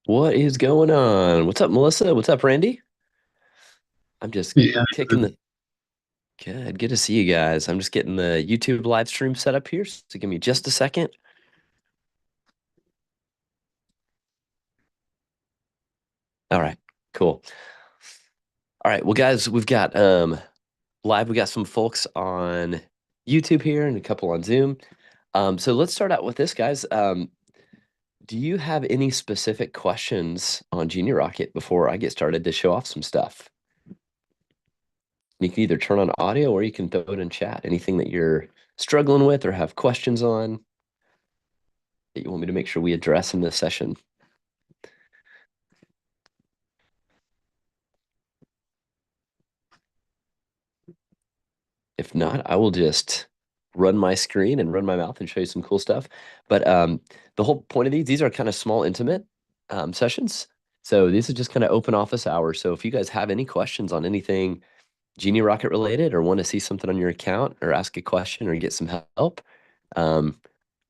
What is going on? What's up, Melissa? What's up, Randy? I'm just Yeah. kicking the good to see you guys. I'm just getting the YouTube live stream set up here. So give me just a second. All right, cool. All right, well, guys, we've got live. We got some folks on YouTube here and a couple on Zoom. So let's start out with this, guys. Do you have any specific questions on Genie Rocket before I get started to show off some stuff? You can either turn on audio or you can throw it in chat. Anything that you're struggling with or have questions on that you want me to make sure we address in this session. If not, I will just run my screen and run my mouth and show you some cool stuff. But the whole point of these are kind of small, intimate sessions. So these are just kind of open office hours. So if you guys have any questions on anything Genie Rocket related or want to see something on your account or ask a question or get some help, um,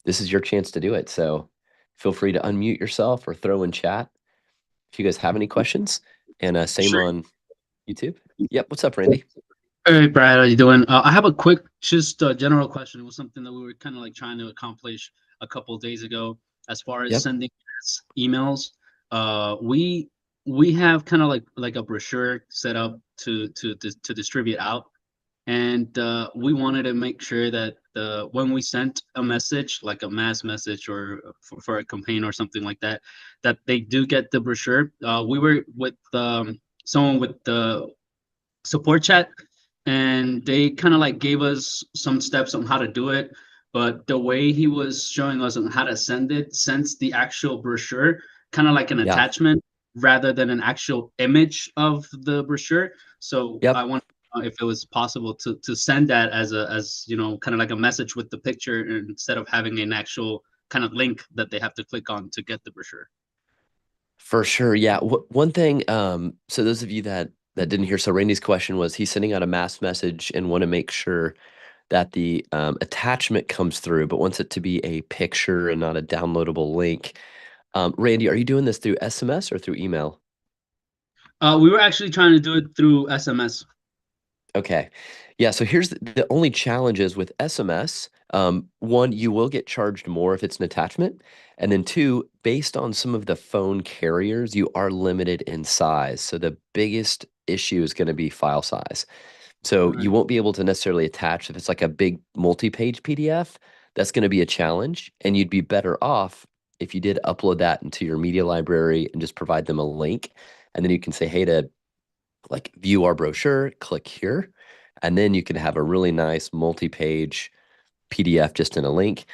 this is your chance to do it. So feel free to unmute yourself or throw in chat if you guys have any questions. And same Sure. on YouTube. Yep. What's up, Randy? Hey, Brad, how you doing? I have a quick, just general question. It was something that we were kind of like trying to accomplish a couple of days ago, as far as Yep. sending emails. We have kind of like a brochure set up to distribute out, and we wanted to make sure that when we sent a message, like a mass message or for a campaign or something like that, that they do get the brochure. We were with someone with the support chat, and they kind of like gave us some steps on how to do it, but the way he was showing us on how to send it sends the actual brochure kind of like an Yeah. attachment rather than an actual image of the brochure. So I Yep. want if it was possible to send that as kind of like a message with the picture instead of having an actual kind of link that they have to click on to get the brochure. For sure. Yeah. One thing, so those of you that didn't hear, so Randy's question was he's sending out a mass message and want to make sure that the attachment comes through, but wants it to be a picture and not a downloadable link. Randy, are you doing this through SMS or through email? We were actually trying to do it through SMS. Okay. Yeah, so here's the only challenges with SMS. One, you will get charged more if it's an attachment. And then two, based on some of the phone carriers, you are limited in size. So the biggest issue is going to be file size. So Right. you won't be able to necessarily attach if it's like a big multi-page PDF. That's going to be a challenge. And you'd be better off if you did upload that into your media library and just provide them a link. And then you can say, hey, to like view our brochure, click here, and then you can have a really nice multi-page PDF just in a link.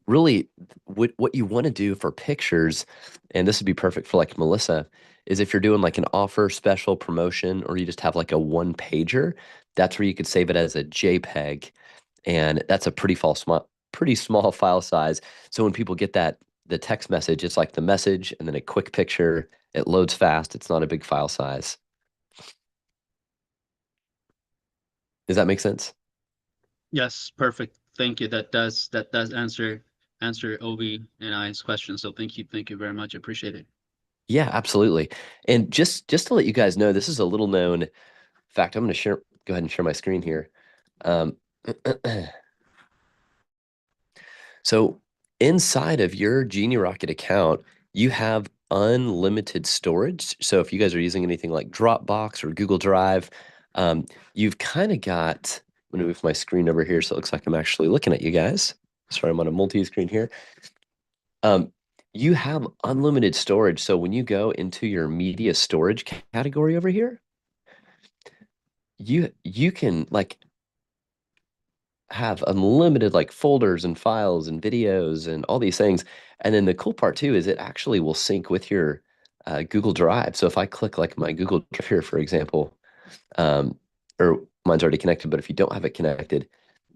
Really, what you want to do for pictures, and this would be perfect for like Melissa, is if you're doing like an offer, special promotion, or you just have like a one pager, that's where you could save it as a JPEG, and that's a pretty small file size. So when people get the text message, it's like the message and then a quick picture. It loads fast. It's not a big file size. Does that make sense? Yes, perfect. Thank you. That does answer Obi and I's question. So thank you very much. I appreciate it. Yeah, absolutely. And just to let you guys know, this is a little known fact. I'm going to go ahead and share my screen here. Um, so inside of your Genie Rocket account, you have unlimited storage. So if you guys are using anything like Dropbox or Google Drive, um, you've kind of got, I'm going to move my screen over here so it looks like I'm actually looking at you guys. Sorry, I'm on a multi-screen here. Um, you have unlimited storage. So when you go into your media storage category over here, you can like have unlimited like folders and files and videos and all these things. And then the cool part too is it actually will sync with your Google Drive. So if I click like my Google Drive here, for example, um, or mine's already connected, but if you don't have it connected,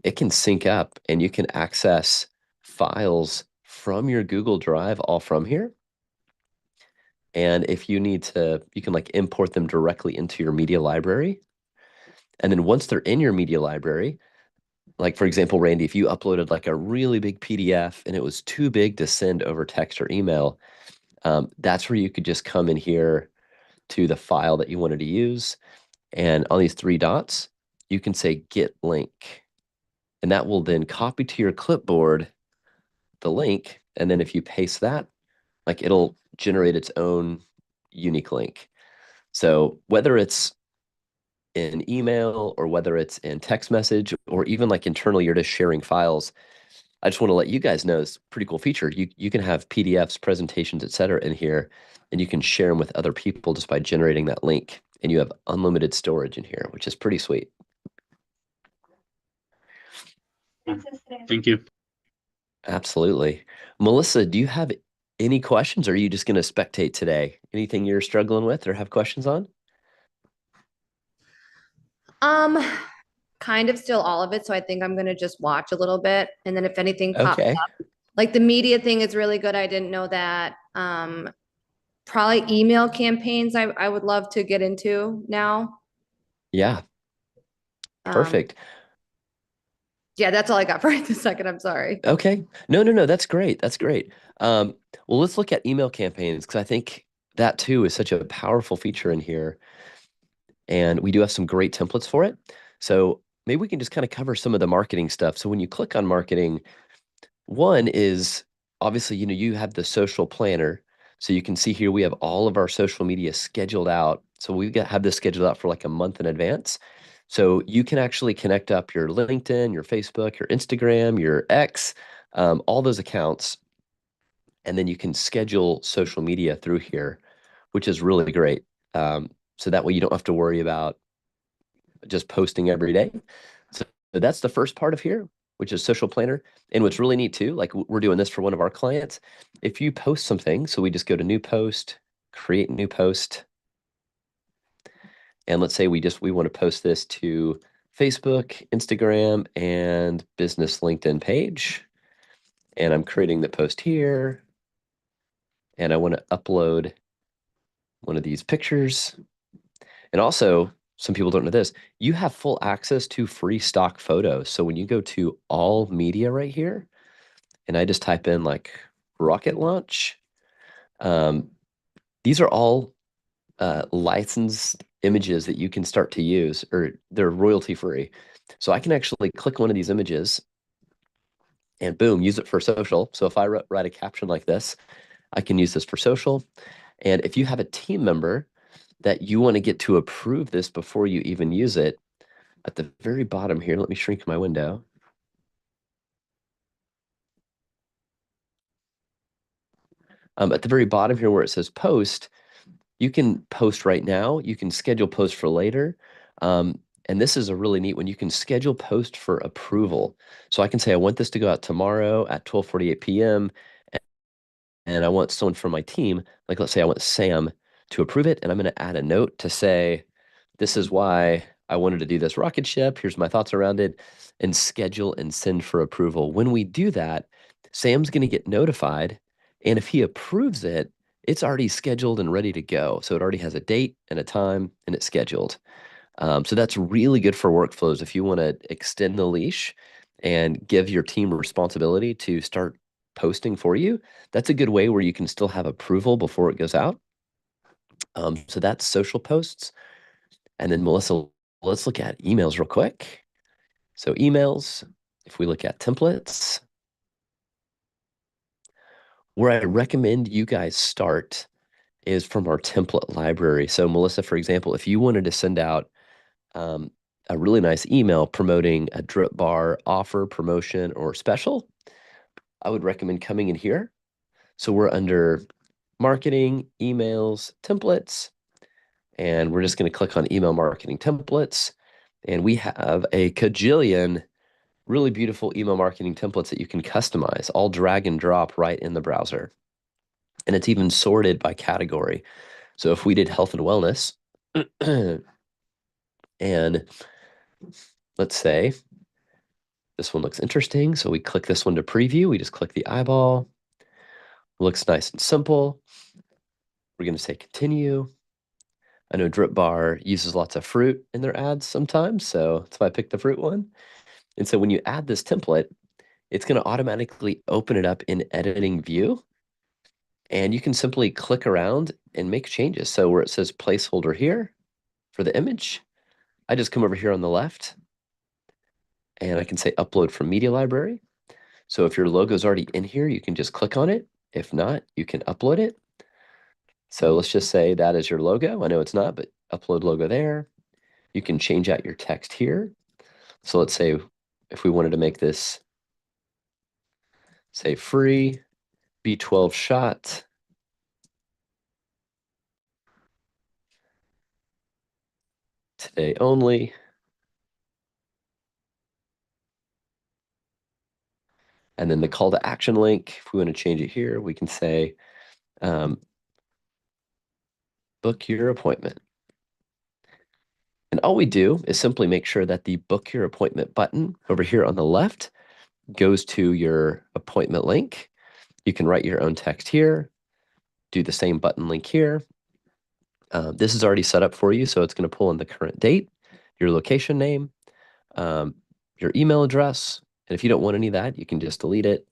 it can sync up and you can access files from your Google Drive all from here. And if you need to, you can like import them directly into your media library. And then once they're in your media library, like for example, Randy, if you uploaded like a really big PDF and it was too big to send over text or email, That's where you could just come in here to the file that you wanted to use. And on these three dots, you can say Get Link. And that will then copy to your clipboard the link. And then if you paste that, like it'll generate its own unique link. So whether it's in email or whether it's in text message or even like internally, you're just sharing files. I just want to let you guys know it's a pretty cool feature. You can have PDFs, presentations, etc. in here, and you can share them with other people just by generating that link. And you have unlimited storage in here, which is pretty sweet. Thank you. Absolutely. Melissa, do you have any questions or are you just going to spectate today? Anything you're struggling with or have questions on? Um, kind of still all of it. So I think I'm gonna just watch a little bit. And then if anything pops Okay. up, like the media thing is really good. I didn't know that. Probably email campaigns I would love to get into now. Yeah, Um, perfect. yeah, that's all I got for right this second. I'm sorry. Okay. No. That's great. That's great. Well, let's look at email campaigns because I think that too is such a powerful feature in here. And we do have some great templates for it. So maybe we can just kind of cover some of the marketing stuff. So when you click on marketing, one is obviously, you have the social planner. So you can see here we have all of our social media scheduled out. So have this scheduled out for like a month in advance. So you can actually connect up your LinkedIn, your Facebook, your Instagram, your X, all those accounts, and then you can schedule social media through here, which is really great. So that way you don't have to worry about just posting every day. So that's the first part of here, which is social planner. And what's really neat too, like we're doing this for one of our clients. If you post something, so we just go to new post, create new post. And let's say we want to post this to Facebook, Instagram, and business LinkedIn page. And I'm creating the post here. And I want to upload one of these pictures. And also, some people don't know this, you have full access to free stock photos. So when you go to all media right here, and I just type in like rocket launch, um, these are all licensed images that you can start to use, or they're royalty free. So I can actually click one of these images and boom, use it for social. So if I write a caption like this, I can use this for social. And if you have a team member that you want to get to approve this before you even use it, at the very bottom here, let me shrink my window. At the very bottom here where it says post, you can post right now. You can schedule post for later. And this is a really neat one. You can schedule post for approval. So I can say, I want this to go out tomorrow at 12:48 p.m. And I want someone from my team, like let's say I want Sam to approve it. And I'm going to add a note to say, this is why I wanted to do this rocket ship. Here's my thoughts around it, and schedule and send for approval. When we do that, Sam's going to get notified. And if he approves it, it's already scheduled and ready to go. So it already has a date and a time and it's scheduled. So that's really good for workflows. If you want to extend the leash and give your team responsibility to start posting for you, that's a good way where you can still have approval before it goes out. So that's social posts. And then Melissa, let's look at emails real quick. So emails, if we look at templates, where I recommend you guys start is from our template library. So Melissa, for example, if you wanted to send out um, a really nice email promoting a drip bar offer, promotion, or special, I would recommend coming in here. So we're under marketing, emails, templates, and we're just going to click on email marketing templates. And we have a cajillion really beautiful email marketing templates that you can customize, all drag and drop right in the browser. And it's even sorted by category. So if we did health and wellness, and let's say this one looks interesting. So we click this one to preview. We just click the eyeball. Looks nice and simple. We're going to say continue. I know Drip Bar uses lots of fruit in their ads sometimes, so that's why I picked the fruit one. And so when you add this template, it's going to automatically open it up in editing view. And you can simply click around and make changes. So where it says placeholder here for the image, I just come over here on the left and I can say upload from media library. So if your logo is already in here, you can just click on it. If not, you can upload it. So let's just say that is your logo. I know it's not, but upload logo there. You can change out your text here. So let's say if we wanted to make this, say free B12 shot, today only. And then the call to action link, if we want to change it here, we can say, book your appointment. And all we do is simply make sure that the book your appointment button over here on the left goes to your appointment link. You can write your own text here, do the same button link here. This is already set up for you, so it's going to pull in the current date, your location name, your email address. And if you don't want any of that, you can just delete it.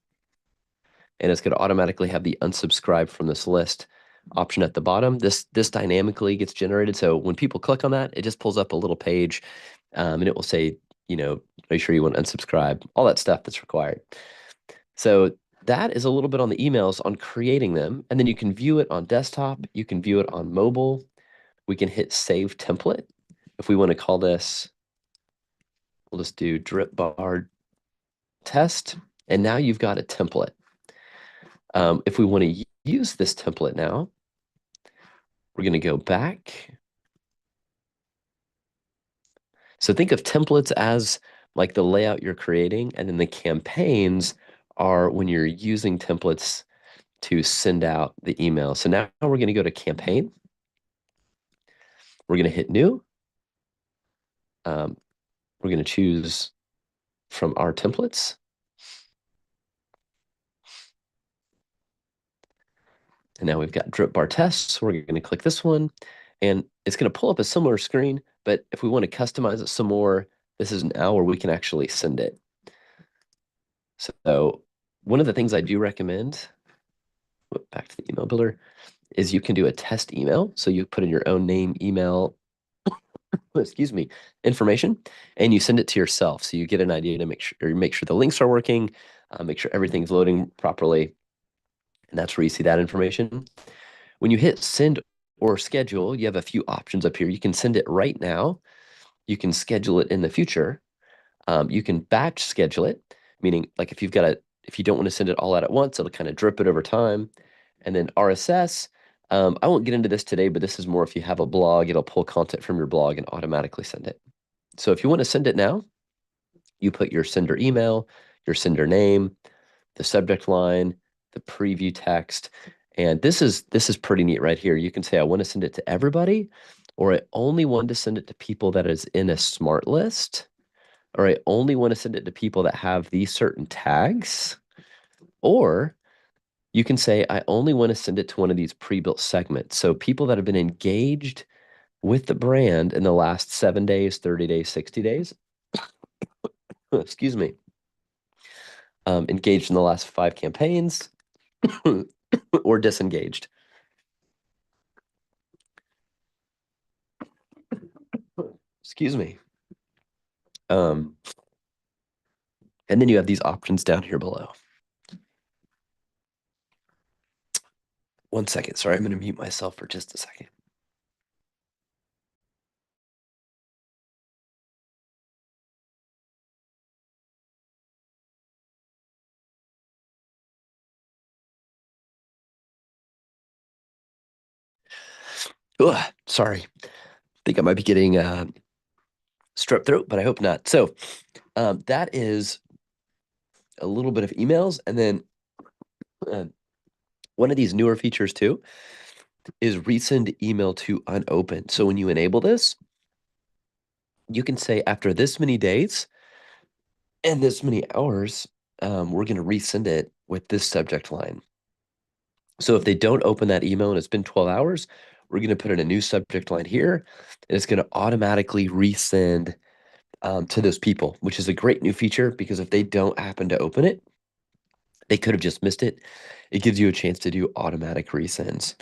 And it's going to automatically have the unsubscribe from this list option at the bottom. This dynamically gets generated. So when people click on that, it just pulls up a little page and it will say, are you sure you want to unsubscribe? All that stuff that's required. So that is a little bit on the emails on creating them. And then you can view it on desktop. You can view it on mobile. We can hit save template. If we want to call this, we'll just do drip bar test. And now you've got a template. If we want to use this template now, we're going to go back. So think of templates as like the layout you're creating, and then the campaigns are when you're using templates to send out the email. So now we're going to go to campaign. We're going to hit new. We're going to choose from our templates. And now we've got drip bar tests. We're going to click this one, and it's going to pull up a similar screen. But if we want to customize it some more, this is now where we can actually send it. So one of the things I do recommend, back to the email builder, is you can do a test email. So you put in your own name, email, excuse me, information, and you send it to yourself. So you get an idea to make sure the links are working, make sure everything's loading properly. And that's where you see that information. When you hit send or schedule, you have a few options up here. You can send it right now. You can schedule it in the future. You can batch schedule it, meaning like if you don't want to send it all out at once, it'll kind of drip it over time. And then RSS, I won't get into this today, but this is more if you have a blog, it'll pull content from your blog and automatically send it. So if you want to send it now, you put your sender email, your sender name, the subject line, the preview text. And this is pretty neat right here. You can say, I want to send it to everybody, or I only want to send it to people that is in a smart list, or I only want to send it to people that have these certain tags, or you can say, I only want to send it to one of these pre-built segments. So people that have been engaged with the brand in the last 7 days, 30 days, 60 days, excuse me, engaged in the last 5 campaigns, or disengaged. Excuse me. And then you have these options down here below. One second. Sorry, I'm going to mute myself for just a second. Ugh, sorry. I think I might be getting strep throat, but I hope not. So that is a little bit of emails. And then one of these newer features too is resend email to unopened. So when you enable this, you can say after this many days and this many hours, we're going to resend it with this subject line. So if they don't open that email and it's been 12 hours, we're going to put in a new subject line here, and it's going to automatically resend to those people, which is a great new feature because if they don't happen to open it, They could have just missed it. It gives you a chance to do automatic resends.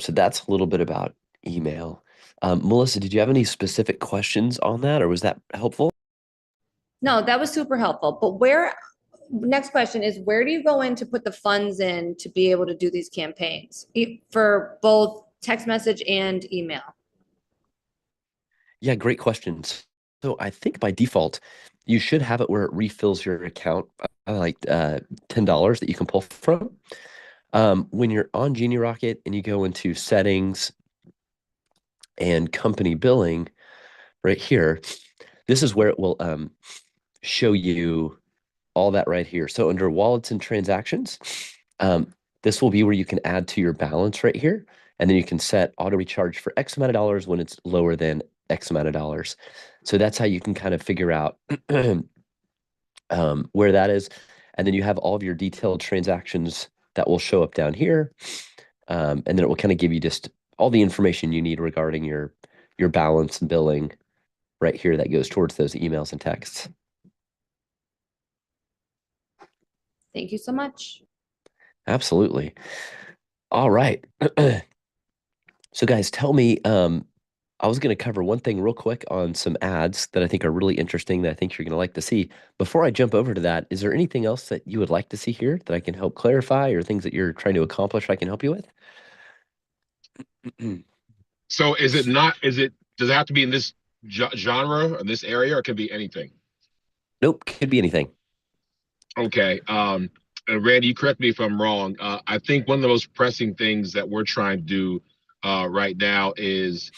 So that's a little bit about email. Melissa, did you have any specific questions on that, or was that helpful? No, that was super helpful. But next question is, where do you go in to put the funds in to be able to do these campaigns for both text message and email? Yeah, great questions. So I think by default, you should have it where it refills your account, like $10 that you can pull from. When you're on Genie Rocket and you go into settings and company billing right here, this is where it will show you all that right here. So under wallets and transactions, this will be where you can add to your balance right here. And then you can set auto recharge for X amount of dollars when it's lower than X amount of dollars. So that's how you can kind of figure out where that is. And then you have all of your detailed transactions that will show up down here. And then it will kind of give you just all the information you need regarding your balance and billing right here that goes towards those emails and texts. Thank you so much. Absolutely. All right. So guys, tell me, I was going to cover one thing real quick on some ads that I think are really interesting that I think you're going to like to see. Before I jump over to that, is there anything else that you would like to see here that I can help clarify, or things that you're trying to accomplish I can help you with? So does it have to be in this genre or this area, or it can be anything? Nope, could be anything. Okay. And Randy, you correct me if I'm wrong. I think one of the most pressing things that we're trying to do right now is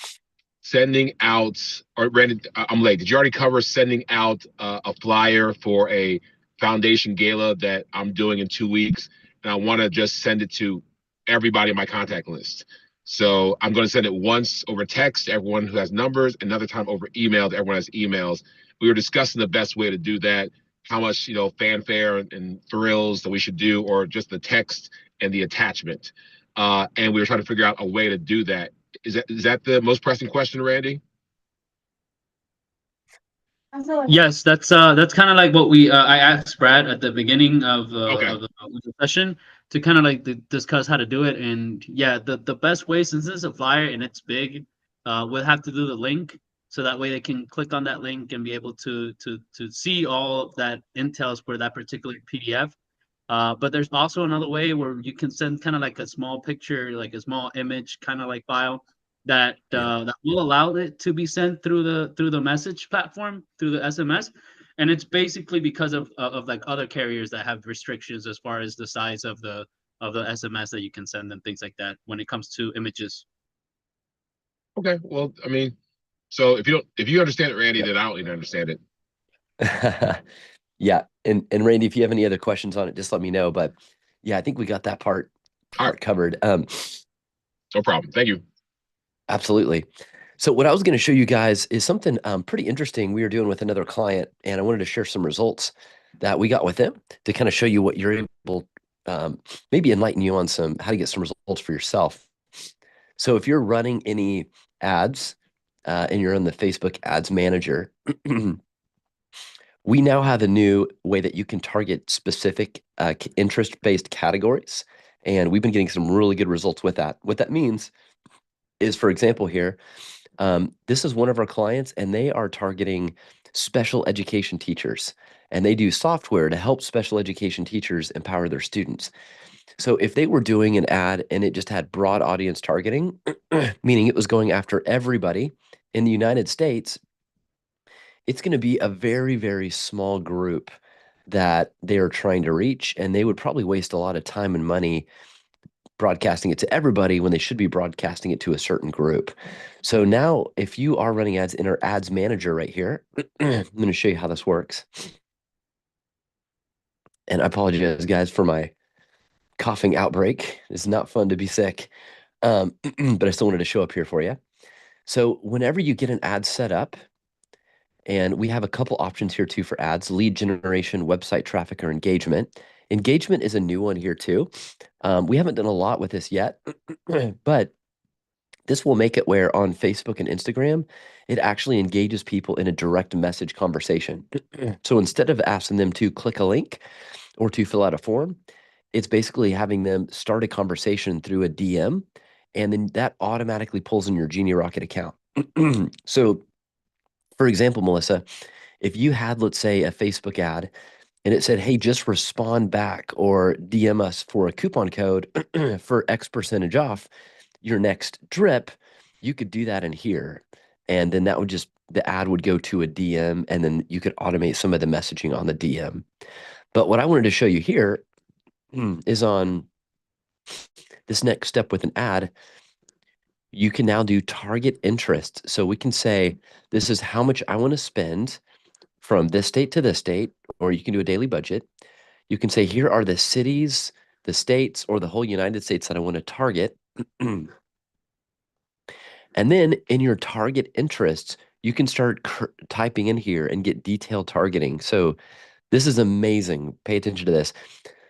sending out, or Randy, I'm late. Did you already cover sending out a flyer for a foundation gala that I'm doing in 2 weeks? And I want to just send it to everybody in my contact list. So I'm going to send it once over text to everyone who has numbers, another time over email to everyone who has emails. We were discussing the best way to do that, how much, fanfare and thrills that we should do, or just the text and the attachment. And we were trying to figure out a way to do that. Is that the most pressing question, Randy? Yes, that's kind of like what we I asked Brad at the beginning Okay. of the session to kind of like discuss how to do it. And yeah, the best way, since it's a flyer and it's big, we'll have to do the link so that way they can click on that link and be able to see all of that intels for that particular PDF. But there's also another way where you can send kind of like a small picture, like a small image, kind of like file that Yeah. that will allow it to be sent through the message platform, through the SMS. And it's basically because of like other carriers that have restrictions as far as the size of the SMS that you can send and things like that when it comes to images. Okay. Well, I mean, so if you understand it, Randy, Yep. then I don't need to understand it. Yeah. And Randy, if you have any other questions on it, just let me know. But yeah, I think we got that part All right. covered. No problem. Thank you. Absolutely. So what I was going to show you guys is something pretty interesting we were doing with another client, and I wanted to share some results that we got with them to kind of show you what you're able, maybe enlighten you on some how to get some results for yourself. So if you're running any ads and you're in the Facebook Ads Manager, we now have a new way that you can target specific interest-based categories, and we've been getting some really good results with that. What that means is, for example, here, this is one of our clients, and they are targeting special education teachers, and they do software to help special education teachers empower their students. So if they were doing an ad and it just had broad audience targeting, meaning it was going after everybody in the United States, it's going to be a very, very small group that they are trying to reach, and they would probably waste a lot of time and money broadcasting it to everybody when they should be broadcasting it to a certain group. So now if you are running ads in our ads manager right here, I'm going to show you how this works. And I apologize, guys, for my coughing outbreak. It's not fun to be sick, but I still wanted to show up here for you. So whenever you get an ad set up, and we have a couple options here too for ads: lead generation, website traffic, or engagement. Engagement is a new one here too. We haven't done a lot with this yet, but this will make it where on Facebook and Instagram, it actually engages people in a direct message conversation. So instead of asking them to click a link or to fill out a form, it's basically having them start a conversation through a DM, and then that automatically pulls in your Genie Rocket account. So, for example, Melissa, if you had, let's say, a Facebook ad and it said, hey, just respond back or DM us for a coupon code for X percentage off your next drip, you could do that in here. And then that would just, the ad would go to a DM, and then you could automate some of the messaging on the DM. But what I wanted to show you here is on this next step with an ad, you can now do target interest. So we can say, this is how much I want to spend from this state to this state, or you can do a daily budget. You can say, here are the cities, the states, or the whole United States that I want to target. And then in your target interests, you can start typing in here and get detailed targeting. So this is amazing. Pay attention to this.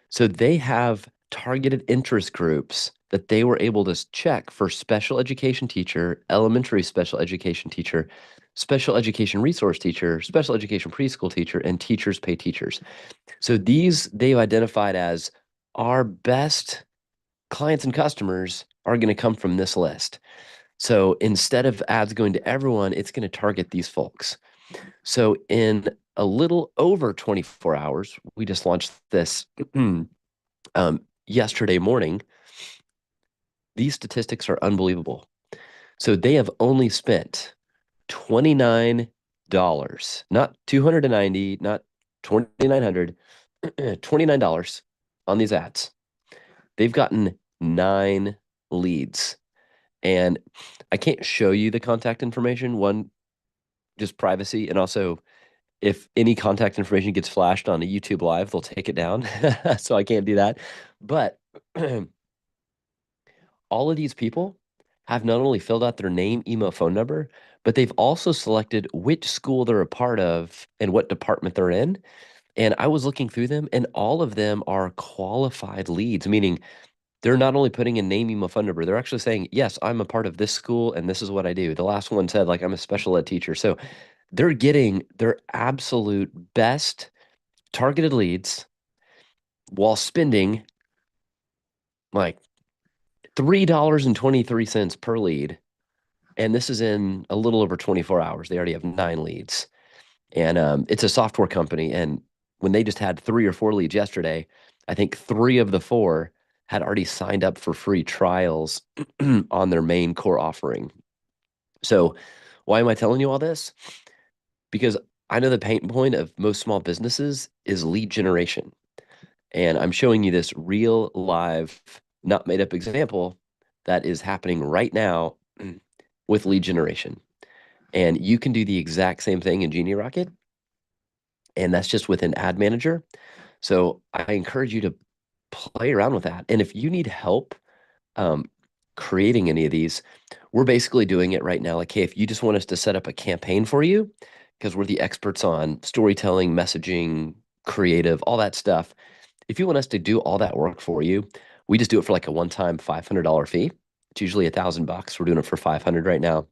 So they have targeted interest groups that they were able to check for special education teacher, elementary special education teacher, special education resource teacher, special education preschool teacher, and teachers pay teachers. So these they've identified as our best clients and customers are going to come from this list. So instead of ads going to everyone, it's going to target these folks. So in a little over 24 hours, we just launched this yesterday morning. These statistics are unbelievable. So they have only spent $29, not 290, not 2,900, $29 on these ads. They've gotten 9 leads. And I can't show you the contact information. One, just privacy. And also, if any contact information gets flashed on a YouTube live, they'll take it down. So I can't do that. But all of these people have not only filled out their name, email, phone number, but they've also selected which school they're a part of and what department they're in. And I was looking through them, and all of them are qualified leads, meaning they're not only putting in name, email, phone number, they're actually saying, yes, I'm a part of this school and this is what I do. The last one said, like, I'm a special ed teacher. So they're getting their absolute best targeted leads while spending like $3.23 per lead. And this is in a little over 24 hours. They already have 9 leads. And it's a software company. And when they just had 3 or 4 leads yesterday, I think 3 of the 4 had already signed up for free trials on their main core offering. So why am I telling you all this? Because I know the pain point of most small businesses is lead generation. And I'm showing you this real live, not made up example that is happening right now with lead generation. And you can do the exact same thing in Genie Rocket. And that's just with an ad manager. So I encourage you to play around with that. And if you need help creating any of these, we're basically doing it right now. Like, hey, if you just want us to set up a campaign for you, because we're the experts on storytelling, messaging, creative, all that stuff. If you want us to do all that work for you, we just do it for like a one-time $500 fee. It's usually $1,000. We're doing it for 500 right now.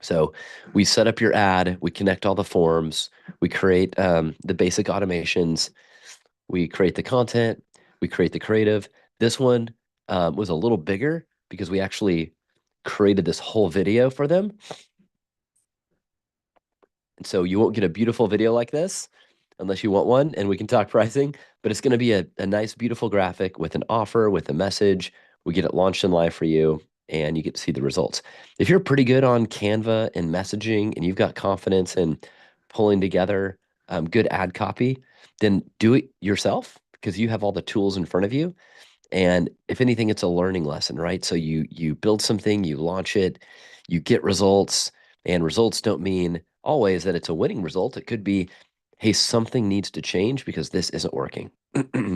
So we set up your ad, we connect all the forms, we create the basic automations, we create the content, we create the creative. This one was a little bigger because we actually created this whole video for them. And so you won't get a beautiful video like this unless you want one, and we can talk pricing, but it's going to be a nice, beautiful graphic with an offer, with a message. We get it launched in live for you, and you get to see the results. If you're pretty good on Canva and messaging, and you've got confidence in pulling together good ad copy, then do it yourself because you have all the tools in front of you. And if anything, it's a learning lesson, right? So you build something, you launch it, you get results, and results don't mean always that it's a winning result. It could be, hey, something needs to change because this isn't working.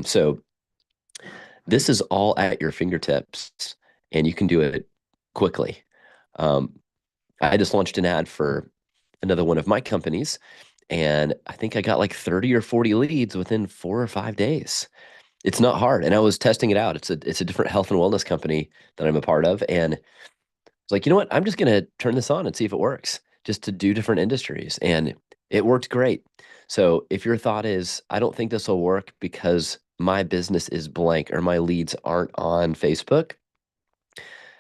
So this is all at your fingertips, and you can do it quickly. I just launched an ad for another one of my companies, and I think I got like 30 or 40 leads within 4 or 5 days. It's not hard. And I was testing it out. It's a different health and wellness company that I'm a part of. And it's like, you know what? I'm just going to turn this on and see if it works, just to do different industries. And it worked great. So if your thought is, I don't think this will work because my business is blank or my leads aren't on Facebook.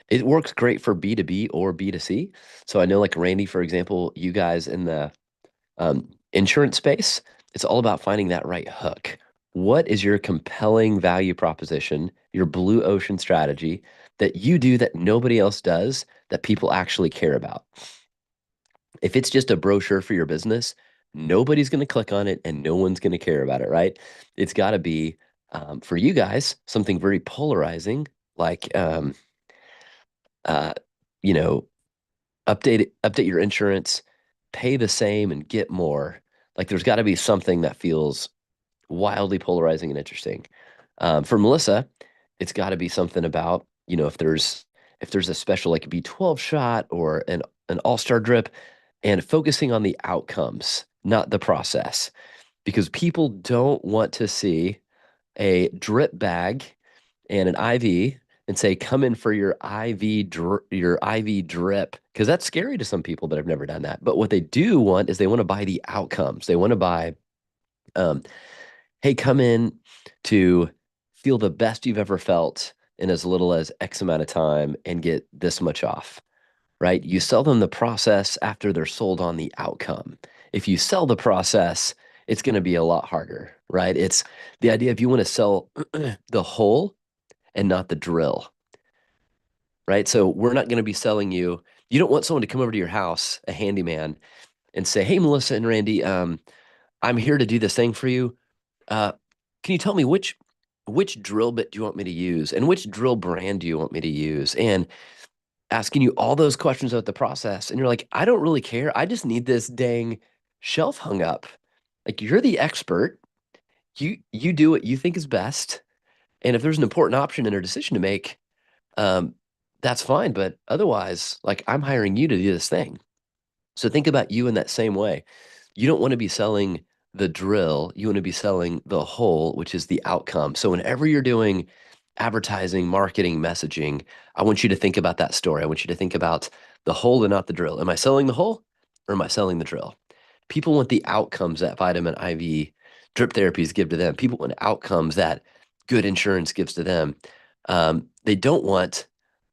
It works great for B2B or B2C. So I know like Randy, for example, you guys in the insurance space, it's all about finding that right hook. What is your compelling value proposition, your blue ocean strategy that you do that nobody else does that people actually care about? If it's just a brochure for your business, nobody's going to click on it and no one's going to care about it, right? It's got to be for you guys something very polarizing, like uh, you know, update your insurance, pay the same and get more. Like there's got to be something that feels wildly polarizing and interesting. For Melissa, it's got to be something about, if there's a special like B12 shot or an all-star drip, and focusing on the outcomes, not the process, because people don't want to see a drip bag and an IV and say, come in for your your IV drip, because that's scary to some people that have never done that. But what they do want is they want to buy the outcomes. They want to buy, um, hey, come in to feel the best you've ever felt in as little as X amount of time and get this much off, right? You sell them the process after they're sold on the outcome. If you sell the process, it's going to be a lot harder, right? It's the idea if you want to sell the hole and not the drill, right? So we're not going to be selling you. You don't want someone to come over to your house, a handyman, and say, "Hey, Melissa and Randy, I'm here to do this thing for you. Uh, can you tell me which drill bit do you want me to use, and which drill brand do you want me to use?" And asking you all those questions about the process, and you're like, "I don't really care. I just need this dang shelf hung up." Like you're the expert. You do what you think is best, and if there's an important option in a decision to make, um, that's fine. But otherwise, like I'm hiring you to do this thing. So think about you in that same way. You don't want to be selling the drill. You want to be selling the whole, which is the outcome. So whenever you're doing advertising, marketing, messaging, I want you to think about that story. I want you to think about the whole and not the drill. Am I selling the whole or am I selling the drill? People want the outcomes that vitamin IV drip therapies give to them. People want outcomes that good insurance gives to them. They don't want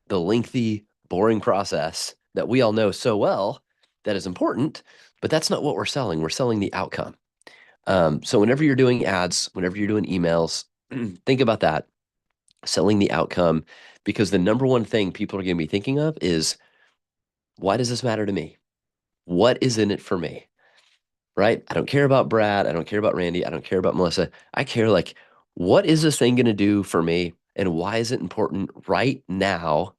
the lengthy, boring process that we all know so well that is important, but that's not what we're selling. We're selling the outcome. So whenever you're doing ads, whenever you're doing emails, think about that, selling the outcome, because the number one thing people are going to be thinking of is, why does this matter to me? What is in it for me? Right? I don't care about Brad. I don't care about Randy. I don't care about Melissa. I care like, what is this thing going to do for me? And why is it important right now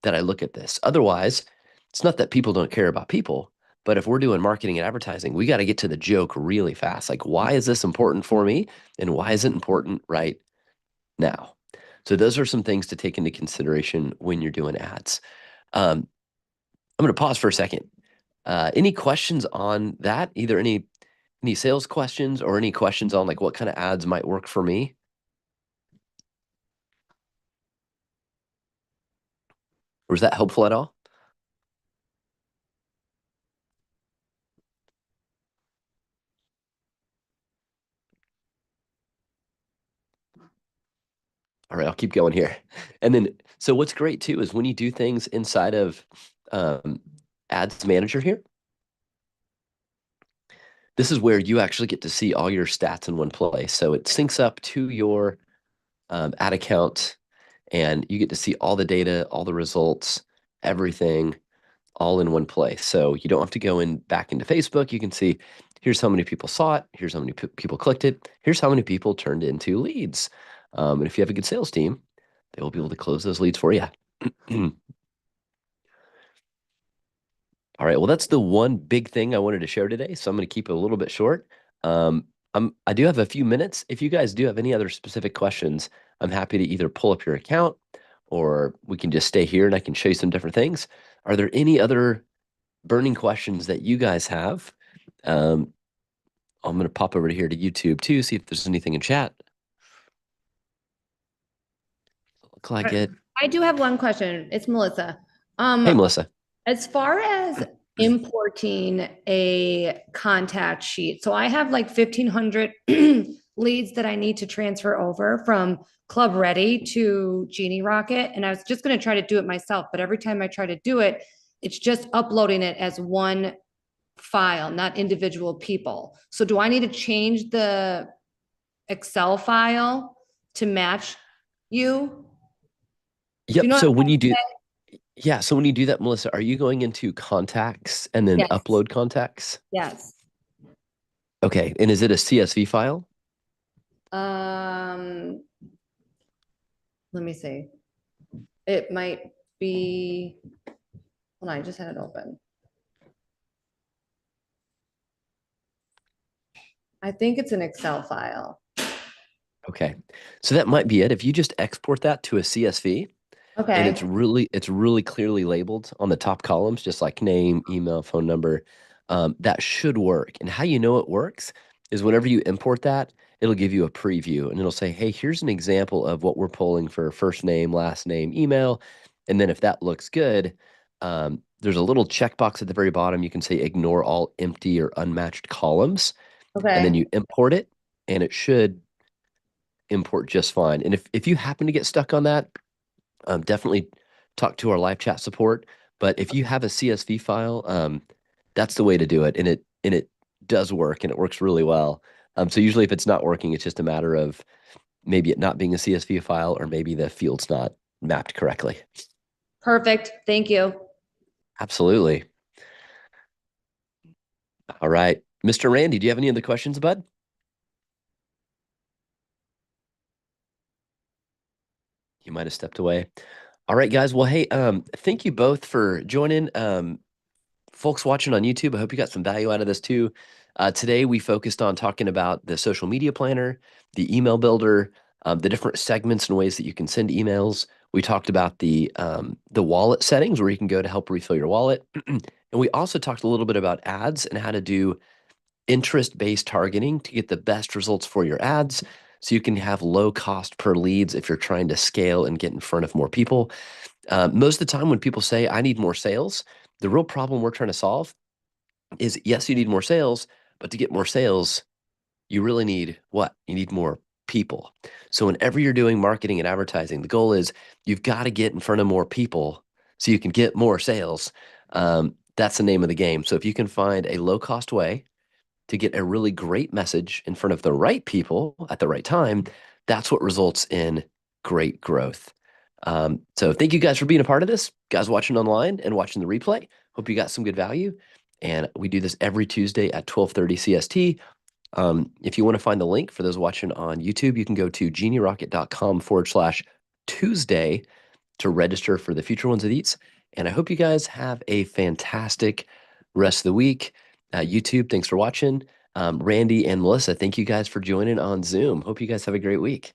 that I look at this? Otherwise, it's not that people don't care about people, but if we're doing marketing and advertising, we got to get to the joke really fast. Like, why is this important for me? And why is it important right now? So those are some things to take into consideration when you're doing ads. I'm going to pause for a second. Any questions on that? Either any sales questions or any questions on like what kind of ads might work for me? Was that helpful at all? All right, I'll keep going here. And then, so what's great too is when you do things inside of Ads Manager here, this is where you actually get to see all your stats in one place. So it syncs up to your ad account, and you get to see all the data, all the results, everything all in one place. So you don't have to go in back into Facebook. You can see, here's how many people saw it. Here's how many people clicked it. Here's how many people turned into leads. And if you have a good sales team, they will be able to close those leads for you. All right. Well, that's the one big thing I wanted to share today. So I'm going to keep it a little bit short. I do have a few minutes. If you guys do have any other specific questions, I'm happy to either pull up your account or we can just stay here and I can show you some different things. Are there any other burning questions that you guys have? I'm going to pop over here to YouTube too, see if there's anything in chat. Look like it. I do have one question. It's Melissa. Hey, Melissa. As far as importing a contact sheet, so I have like 1,500 leads that I need to transfer over from Club Ready to Genie Rocket. And I was just going to try to do it myself, but every time I try to do it, it's just uploading it as one file, not individual people. So do I need to change the Excel file to match you? Yep. You know what So I'm when you trying do, to say? yeah. So when you do that, Melissa, are you going into contacts and then Yes. upload contacts? Yes. Okay. And is it a CSV file? Um, let me see. It might be, hold on, I just had it open. I think it's an Excel file. Okay. So that might be it. If you just export that to a CSV and Okay, it's really clearly labeled on the top columns, just like name, email, phone number, that should work. And how you know it works is whenever you import that, it'll give you a preview and it'll say, hey, here's an example of what we're pulling for first name, last name, email. And then if that looks good, there's a little checkbox at the very bottom. You can say ignore all empty or unmatched columns. And then okay, you import it and it should import just fine. And if you happen to get stuck on that, definitely talk to our live chat support. But if you have a CSV file, that's the way to do it, and it does work, and it works really well. So usually, if it's not working, it's just a matter of maybe it not being a CSV file, or maybe the field's not mapped correctly. perfect. Thank you. Absolutely. All right, Mr. Randy, do you have any other questions, bud? You might have stepped away. All right, guys. Well, hey, thank you both for joining. Folks watching on YouTube, I hope you got some value out of this too. Today, we focused on talking about the social media planner, the email builder, the different segments and ways that you can send emails. We talked about the wallet settings where you can go to help refill your wallet. And we also talked a little bit about ads and how to do interest-based targeting to get the best results for your ads so you can have low cost per leads if you're trying to scale and get in front of more people. Most of the time when people say, I need more sales, the real problem we're trying to solve is yes, you need more sales, but to get more sales, you really need what? You need more people. So whenever you're doing marketing and advertising, the goal is you've got to get in front of more people so you can get more sales. That's the name of the game. So if you can find a low cost way to get a really great message in front of the right people at the right time, that's what results in great growth. So thank you guys for being a part of this, guys watching online and watching the replay. Hope you got some good value. And we do this every Tuesday at 12:30 CST. If you want to find the link for those watching on YouTube, you can go to genierocket.com/Tuesday to register for the future ones of these. And I hope you guys have a fantastic rest of the week. YouTube, thanks for watching. Randy and Melissa, thank you guys for joining on Zoom. Hope you guys have a great week.